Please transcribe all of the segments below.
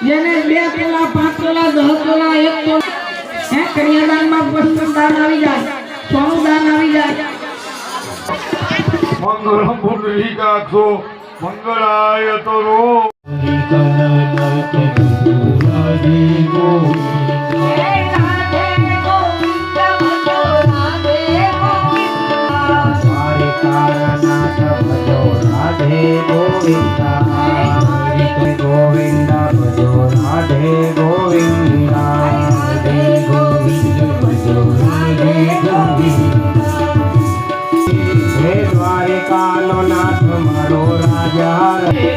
જેને 2 તોલા 5 તોલા 10 તોલા 1 તોલા હે કન્યાદાનમાં પુષ્પ દાન આવી જાય, સોનું દાન આવી જાય। મંગળમ પુંડરીકાક્ષો મંગળાય તરો गोविंदा भजो राधे गोविंदा राधे गोविंद भजो राधे गोविंदा हे द्वारिकानो नाथ मारो राजा रे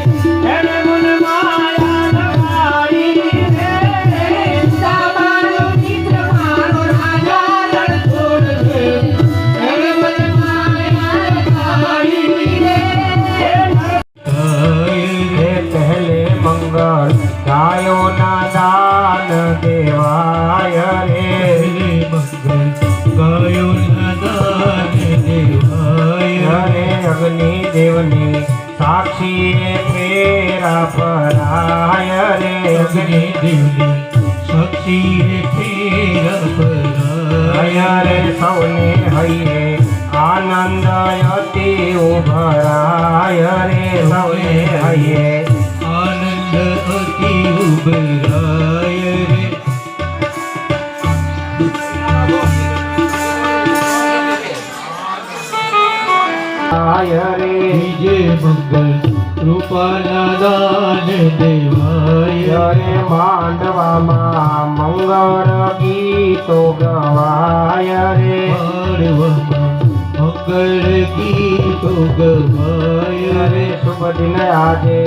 मन माया नगारी रे सामानो मित्र मारो राजा रण छोड़ दे मन माया नगारी रे मंगल गायो ना दान देवाय रे मंगल गायो ना दान देवाय रे अग्नि देवनी साक्षी फेरा पराय रे अग्नि देवनी साक्षी फेरा पराय रे सौने हइये आनंद अति उभराय रे सौने हइये आनंद अति उभराय रे आय रे विजय मंगल रूपाना दान देवाय रे मांडवा मां मंगल गीतो गवाय रे मांडवा मंगल गीतो गवाय रे शुभ दिन आजे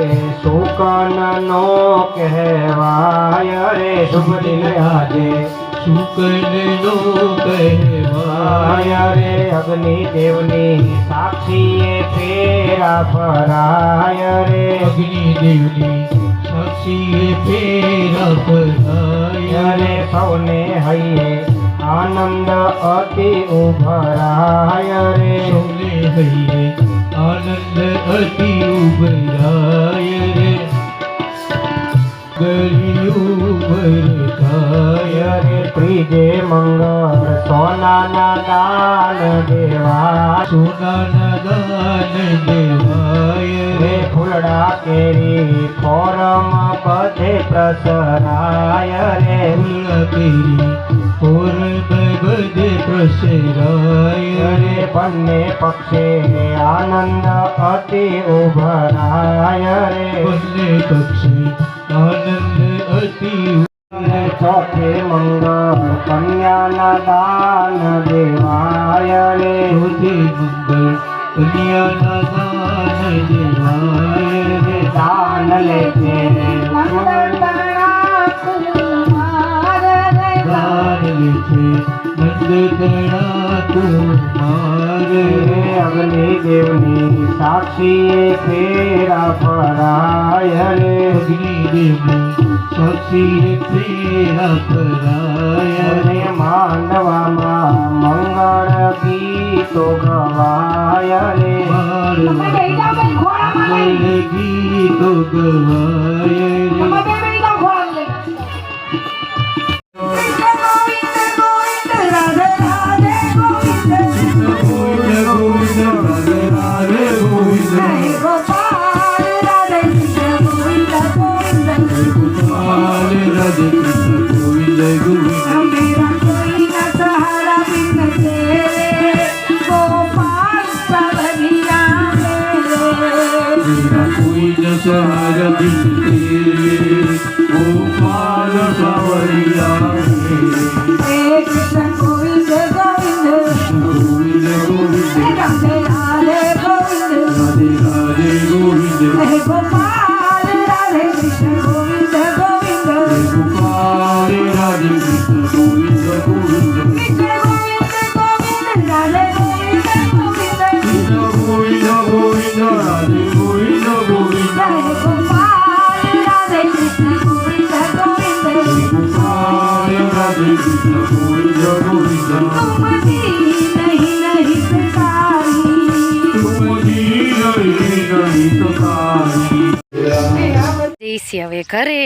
शुकन नो कहवाय रे शुभ दिन आजे शुकन नो कहवाय रे अग्नि देवनी साक्षी फेरा पराय रे अग्नि देवनी साक्षी फेरा पराय रे सौने हइये आनंद अति उभराय रे सौने हइये आनंद अति उभराय रे गलियुभरकाय रे त्रिजे मंगल सोना ना दान देवा सोना ना दान देवाय रे फूलड़ा केरी फोरम पथे प्रसराय रे फूल केरी फोरम पथे प्रसराय रे बन्ने पक्षे आनंद अति उभराय रे बन्ने पक्षे आनंद अति चौथे मंगल कन्या ना दान देवाय रे चौथे मंगल कन्या ना दान देवाय रे दान लेके दान लेके नंदना तुम्हार रे अग्नि देवनी साक्षी फेरा पराय रे अग्नि देवनी साक्षी फेरा पराय रे मांडवा मां मंगल गीतो गवाय रे मंगल गीतो गवाय रे सहारा बिनते गोपाल सावरिया कृष्ण गोविंद गोविंद गोविंद गोविंद राधे राधे गोविंद राधे राधे गोविंद गोपाल राधे कृष्ण गोविंद गोविंद गोपाल राधे कृष्ण गोविंद गोविंद कृष्ण गोविंद गोविंद राधे गोविंद गोविंद कृष्ण गोविंद गोविंद राधे गोविंद गोविंद गोपाल राधे कृष्ण गोविंद गोविंद गोपाल राधे कृष्ण गोविंद गोविंद तुम नहीं सकारी तुम नहीं सकारी દેશી હવે ઘરે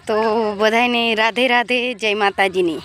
તો બધાને રાધે રાધે, જય માતાજીની.